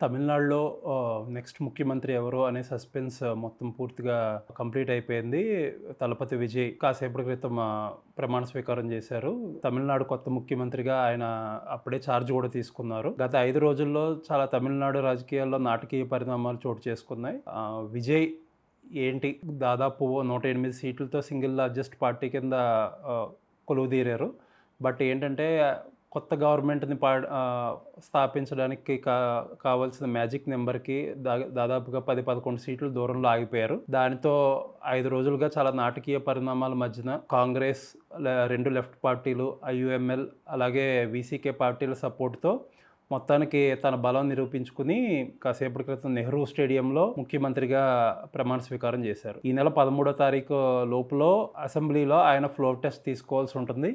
తమిళనాడులో నెక్స్ట్ ముఖ్యమంత్రి ఎవరు అనే సస్పెన్స్ మొత్తం పూర్తిగా కంప్లీట్ అయిపోయింది. తలపతి విజయ్ కాసేపటి క్రితం ప్రమాణ స్వీకారం చేశారు. తమిళనాడు కొత్త ముఖ్యమంత్రిగా ఆయన అప్పుడే ఛార్జ్ కూడా తీసుకున్నారు. గత 5 రోజుల్లో చాలా తమిళనాడు రాజకీయాల్లో నాటకీయ పరిణామాలు చోటు చేసుకున్నాయి. విజయ్ ఏంటి దాదాపు 108 సీట్లతో సింగిల్ లార్జెస్ట్ పార్టీ కింద కొలువుదీరారు. బట్ ఏంటంటే కొత్త గవర్నమెంట్‌ని స్థాపించడానికి కావాల్సిన మ్యాజిక్ నెంబర్‌కి దాదాపుగా 10, 11 సీట్లు దూరంలో ఆగిపోయారు. దానితో 5 రోజులుగా చాలా నాటకీయ పరిణామాల మధ్యన కాంగ్రెస్, 2 లెఫ్ట్ పార్టీలు, ఐయూఎంఎల్ అలాగే వీసీకే పార్టీల సపోర్ట్‌తో మొత్తానికి తన బలం నిరూపించుకుని కాసేపటి క్రితం నెహ్రూ స్టేడియంలో ముఖ్యమంత్రిగా ప్రమాణ స్వీకారం చేశారు. ఈ నెల 13వ తారీఖు లోపులో అసెంబ్లీలో ఆయన ఫ్లోర్ టెస్ట్ తీసుకోవాల్సి ఉంటుంది.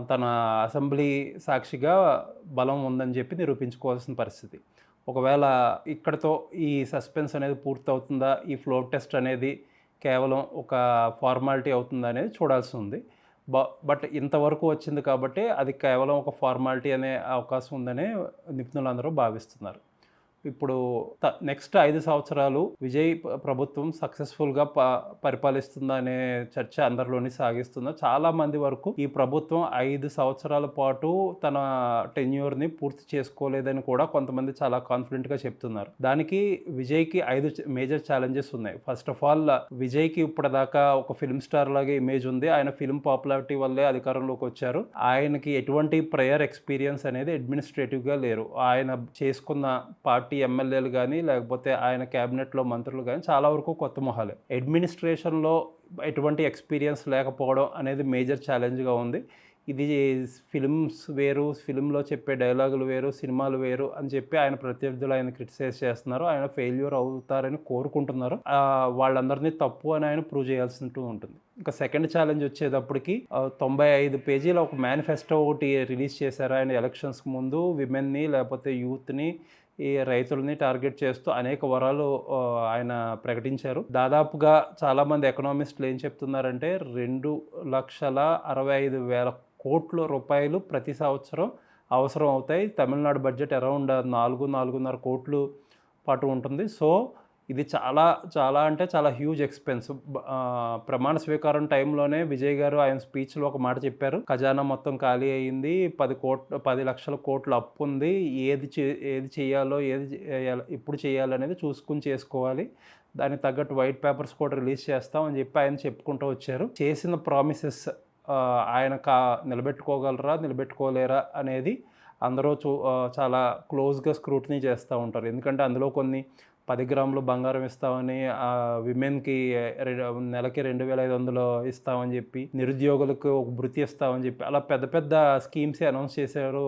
తన అసెంబ్లీ సాక్షిగా బలం ఉందని చెప్పి నిరూపించుకోవాల్సిన పరిస్థితి. ఒకవేళ ఇక్కడితో ఈ సస్పెన్స్ అనేది పూర్తవుతుందా, ఈ ఫ్లోర్ టెస్ట్ అనేది కేవలం ఒక ఫార్మాలిటీ అవుతుందా అనేది చూడాల్సి ఉంది. బట్ ఇంతవరకు వచ్చింది కాబట్టి అది కేవలం ఒక ఫార్మాలిటీ అనే అవకాశం ఉందని నిపుణులందరూ భావిస్తున్నారు. ఇప్పుడు నెక్స్ట్ 5 సంవత్సరాలు విజయ్ ప్రభుత్వం సక్సెస్ఫుల్గా పరిపాలిస్తుందా అనే చర్చ అందరిలోని సాగిస్తుందా. చాలామంది వరకు ఈ ప్రభుత్వం 5 సంవత్సరాల పాటు తన టెన్యూర్ని పూర్తి చేసుకోలేదని కూడా కొంతమంది చాలా కాన్ఫిడెంట్గా చెప్తున్నారు. దానికి విజయ్కి 5 మేజర్ ఛాలెంజెస్ ఉన్నాయి. ఫస్ట్ ఆఫ్ ఆల్, విజయ్కి ఇప్పటిదాకా ఒక ఫిల్మ్ స్టార్ లాగే ఇమేజ్ ఉంది. ఆయన ఫిల్మ్ పాపులారిటీ వల్లే అధికారంలోకి వచ్చారు. ఆయనకి ఎటువంటి ప్రయర్ ఎక్స్పీరియన్స్ అనేది అడ్మినిస్ట్రేటివ్గా లేరు. ఆయన చేసుకున్న పార్టీ ఎమ్మెల్యేలు కానీ లేకపోతే ఆయన క్యాబినెట్లో మంత్రులు కానీ చాలా వరకు కొత్త మొహాలే. అడ్మినిస్ట్రేషన్లో ఎటువంటి ఎక్స్పీరియన్స్ లేకపోవడం అనేది మేజర్ ఛాలెంజ్గా ఉంది. ఇది ఫిల్మ్స్ వేరు, ఫిల్మ్లో చెప్పే డైలాగులు వేరు, సినిమాలు వేరు అని చెప్పి ఆయన ప్రత్యర్థులు ఆయన క్రిటిసైజ్ చేస్తున్నారు. ఆయన ఫెయిల్యూర్ అవుతారని కోరుకుంటున్నారు. వాళ్ళందరినీ తప్పు అని ఆయన ప్రూవ్ చేయాల్సి ఉంటుంది. ఇంకా సెకండ్ ఛాలెంజ్ వచ్చేటప్పటికి 95 పేజీల ఒక మేనిఫెస్టో ఒకటి రిలీజ్ చేశారు ఆయన ఎలక్షన్స్కి ముందు. విమెన్ని లేకపోతే యూత్ని, ఈ రైతులని టార్గెట్ చేస్తూ అనేక వరాలు ఆయన ప్రకటించారు. దాదాపుగా చాలామంది ఎకనామిస్టులు ఏం చెప్తున్నారంటే 2,65,000 కోట్ల రూపాయలు ప్రతి సంవత్సరం అవసరం అవుతాయి. తమిళనాడు బడ్జెట్ అరౌండ్ 4-4.5 కోట్లు పాటు ఉంటుంది. సో ఇది చాలా అంటే చాలా హ్యూజ్ ఎక్స్పెన్స్. ప్రమాణ స్వీకారం టైంలోనే విజయ్ గారు ఆయన స్పీచ్లో ఒక మాట చెప్పారు. ఖజానా మొత్తం ఖాళీ అయ్యింది, 10 లక్షల కోట్ల అప్పు ఉంది, ఏది చేయాలో ఎప్పుడు చేయాలనేది చూసుకుని చేసుకోవాలి, దానికి తగ్గట్టు వైట్ పేపర్స్ కూడా రిలీజ్ చేస్తామని చెప్పి ఆయన చెప్పుకుంటూ వచ్చారు. చేసిన ప్రామిసెస్ ఆయన నిలబెట్టుకోగలరా నిలబెట్టుకోలేరా అనేది అందరూ చాలా క్లోజ్గా స్క్రూటినీ చేస్తూ ఉంటారు. ఎందుకంటే అందులో కొన్ని 10 గ్రాములు బంగారం ఇస్తామని, విమెన్కి నెలకి 2,500 ఇస్తామని చెప్పి, నిరుద్యోగులకు ఒక భృతి ఇస్తామని చెప్పి అలా పెద్ద పెద్ద స్కీమ్స్ అనౌన్స్ చేశారు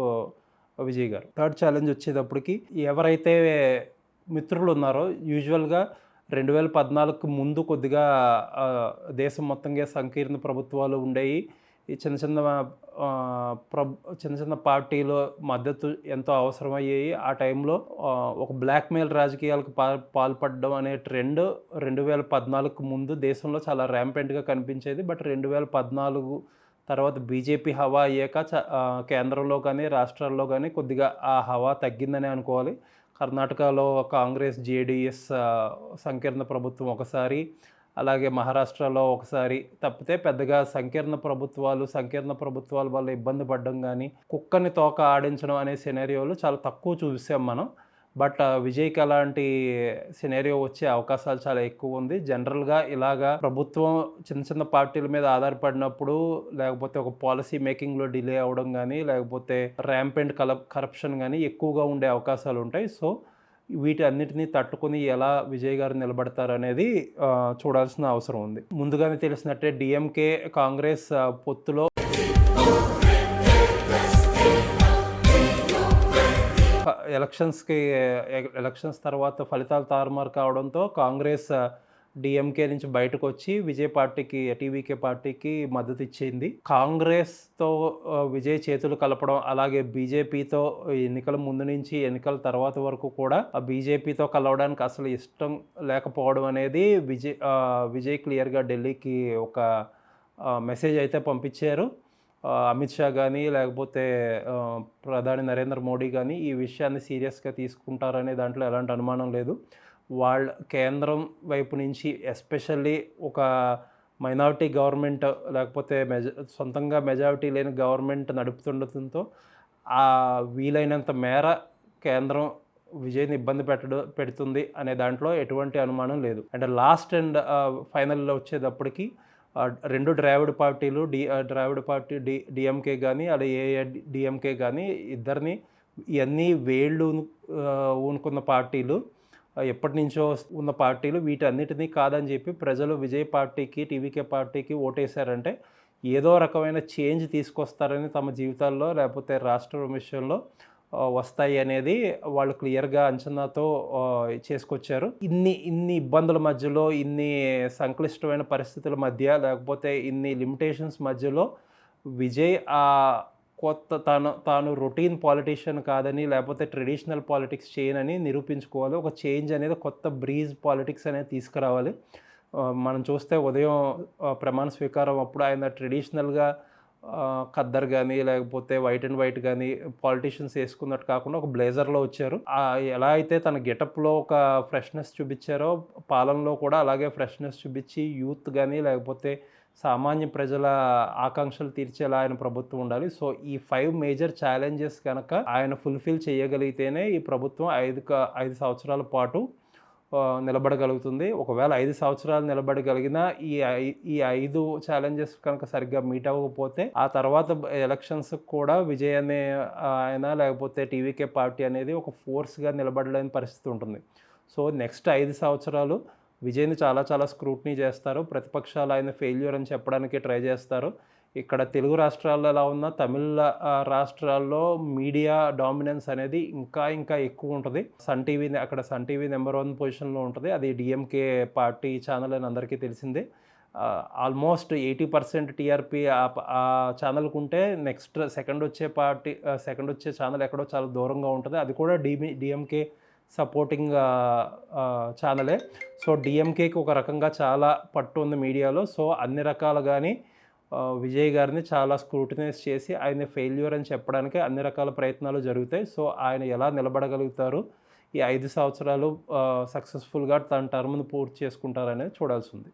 విజయ్ గారు. థర్డ్ ఛాలెంజ్ వచ్చేటప్పటికి ఎవరైతే మిత్రులు ఉన్నారో, యూజువల్గా 2014కు ముందు కొద్దిగా దేశం మొత్తంగా సంకీర్ణ ప్రభుత్వాలు ఉండేవి. ఈ చిన్న చిన్న పార్టీలు మద్దతు ఎంతో అవసరమయ్యాయి. ఆ టైంలో ఒక బ్లాక్మెయిల్ రాజకీయాలకు పాల్పడడం అనే ట్రెండ్ 2014కు ముందు దేశంలో చాలా ర్యాంపెంట్గా కనిపించేది. బట్ 2014 తర్వాత బీజేపీ హవా అయ్యాక కేంద్రంలో కానీ రాష్ట్రాల్లో కానీ కొద్దిగా ఆ హవా తగ్గిందని అనుకోవాలి. కర్ణాటకలో కాంగ్రెస్, జేడీఎస్ సంకీర్ణ ప్రభుత్వం ఒకసారి, అలాగే మహారాష్ట్రలో ఒకసారి తప్పితే పెద్దగా సంకీర్ణ ప్రభుత్వాల వల్ల ఇబ్బంది పడడం కానీ, కుక్కని తోక ఆడించడం అనే సినారియోలు చాలా తక్కువ చూసాం మనం. బట్ విజయ్కి అలాంటి సినారియో వచ్చే అవకాశాలు చాలా ఎక్కువ ఉంది. జనరల్గా ఇలాగా ప్రభుత్వం చిన్న పార్టీల మీద ఆధారపడినప్పుడు, లేకపోతే ఒక పాలసీ మేకింగ్లో డిలే అవ్వడం కానీ, లేకపోతే ర్యాంపెంట్ కరప్షన్ కానీ ఎక్కువగా ఉండే అవకాశాలు ఉంటాయి. సో వీటి అన్నిటినీ తట్టుకుని ఎలా విజయ్ గారు నిలబడతారనేది చూడాల్సిన అవసరం ఉంది. ముందుగానే తెలిసినట్టే డిఎంకే కాంగ్రెస్ పొత్తులో ఎలక్షన్స్ తర్వాత ఫలితాలు తారుమారు కావడంతో కాంగ్రెస్ డిఎంకే నుంచి బయటకు వచ్చి టీవీకే పార్టీకి మద్దతు ఇచ్చింది. కాంగ్రెస్తో విజయ్ చేతులు కలపడం, అలాగే బీజేపీతో ఎన్నికల ముందు నుంచి ఎన్నికల తర్వాత వరకు కూడా ఆ బీజేపీతో కలవడానికి అసలు ఇష్టం లేకపోవడం అనేది విజయ్ క్లియర్గా ఢిల్లీకి ఒక మెసేజ్ అయితే పంపించారు. అమిత్ షా గానీ, లేకపోతే ప్రధాని నరేంద్ర మోడీ గానీ ఈ విషయాన్ని సీరియస్‌గా తీసుకుంటారనే దాంట్లో ఎలాంటి అనుమానం లేదు. వాళ్ళ కేంద్రం వైపు నుంచి ఎస్పెషల్లీ ఒక మైనారిటీ గవర్నమెంట్ లేకపోతే సొంతంగా మెజారిటీ లేని గవర్నమెంట్ నడుపుతుండటంతో వీలైనంత మేర కేంద్రం విజయ్‌ని ఇబ్బంది పెడుతుంది అనే దాంట్లో ఎటువంటి అనుమానం లేదు. అండ్ లాస్ట్ అండ్ ఫైనల్‌లో వచ్చేటప్పటికి 2 ద్రావిడ పార్టీలు ద్రావిడ పార్టీ డీఎంకే గానీ, ఏఐఏడీఎంకే గానీ ఇద్దరిని ఇయన్నీ వేళ్ళు ఊనుకున్న పార్టీలు, ఎప్పటినుంచో ఉన్న పార్టీలు వీటన్నిటిని కాదని చెప్పి ప్రజలు విజయ్ పార్టీకి, టీవీకే పార్టీకి ఓటేశారంటే ఏదో రకమైన చేంజ్ తీసుకొస్తారని తమ జీవితాల్లో లేకపోతే రాష్ట్రం విషయంలో వస్తాయి అనేది వాళ్ళు క్లియర్‌గా అంచనాతో చేసుకొచ్చారు. ఇన్ని ఇబ్బందుల మధ్యలో, ఇన్ని సంక్లిష్టమైన పరిస్థితుల మధ్య, లేకపోతే ఇన్ని లిమిటేషన్స్ మధ్యలో విజయ్ తాను రొటీన్ పాలిటీషియన్ కాదని, లేకపోతే ట్రెడిషనల్ పాలిటిక్స్ చేయనని నిరూపించుకోవాలి. ఒక చేంజ్ అనేది, కొత్త బ్రీజ్ పాలిటిక్స్ అనేది తీసుకురావాలి. మనం చూస్తే ఉదయం ప్రమాణ స్వీకారం అప్పుడు ఆయన ట్రెడిషనల్‌గా ఖద్దర్ గానీ, లేకపోతే వైట్ అండ్ వైట్ గానీ పాలిటీషియన్స్ వేసుకున్నట్టు కాకుండా ఒక బ్లేజర్‌లో వచ్చారు. ఎలా అయితే తన గెటప్‌లో ఒక ఫ్రెష్‌నెస్ చూపిచ్చారో, పాలనలో కూడా అలాగే ఫ్రెష్‌నెస్ చూపిచ్చి యూత్ గానీ, లేకపోతే సామాన్య ప్రజల ఆకాంక్షలు తీర్చేలా ఆయన ప్రభుత్వం ఉండాలి. సో, ఈ 5 మేజర్ ఛాలెంజెస్ గనక ఆయన ఫుల్‌ఫిల్ చేయగలిగితేనే ఈ ప్రభుత్వం 5 సంవత్సరాల పాటు నిలబడగలుగుతుంది. ఒకవేళ 5 సంవత్సరాలు నిలబడగలిగినా ఈ 5 ఛాలెంజెస్ కనుక సరిగ్గా మీట్ అవ్వకపోతే ఆ తర్వాత ఎలక్షన్స్‌కి కూడా విజయ్ అనే ఆయన లేకపోతే టీవీకే పార్టీ అనేది ఒక ఫోర్స్‌గా నిలబడలేని పరిస్థితి ఉంటుంది. సో, నెక్స్ట్ 5 సంవత్సరాలు విజయ్‌ని చాలా స్క్రూటినీ చేస్తారు. ప్రతిపక్షాలు ఆయన ఫెయిల్యూర్ అని చెప్పడానికి ట్రై చేస్తారు. ఇక్కడ తెలుగు రాష్ట్రాల్లో ఎలా ఉన్నా తమిళ రాష్ట్రాల్లో మీడియా డామినెన్స్ అనేది ఇంకా ఎక్కువ ఉంటుంది. సన్ టీవీ నెంబర్ 1 పొజిషన్‌లో ఉంటుంది. అది డీఎంకే పార్టీ ఛానల్ అని అందరికీ తెలిసిందే. ఆల్మోస్ట్ 80% టీఆర్పీ ఆ ఛానల్‌కి ఉంటే నెక్స్ట్ సెకండ్ వచ్చే ఛానల్ ఎక్కడో చాలా దూరంగా ఉంటుంది. అది కూడా డీఎంకే సపోర్టింగ్ ఛానలే. సో, డీఎంకేకి ఒక రకంగా చాలా పట్టు ఉంది మీడియాలో. సో, అన్ని రకాలుగాని విజయ్ గారిని చాలా స్క్రూటినైజ్ చేసి ఆయన ఫెయిల్యూర్ అని చెప్పడానికి అన్ని రకాల ప్రయత్నాలు జరుగుతాయి. సో, ఆయన ఎలా నిలబడగలుగుతారు, ఈ 5 సంవత్సరాలు సక్సెస్ఫుల్‌గా తన టర్మ్‌ని పూర్తి చేసుకుంటారనేది చూడాల్సి ఉంది.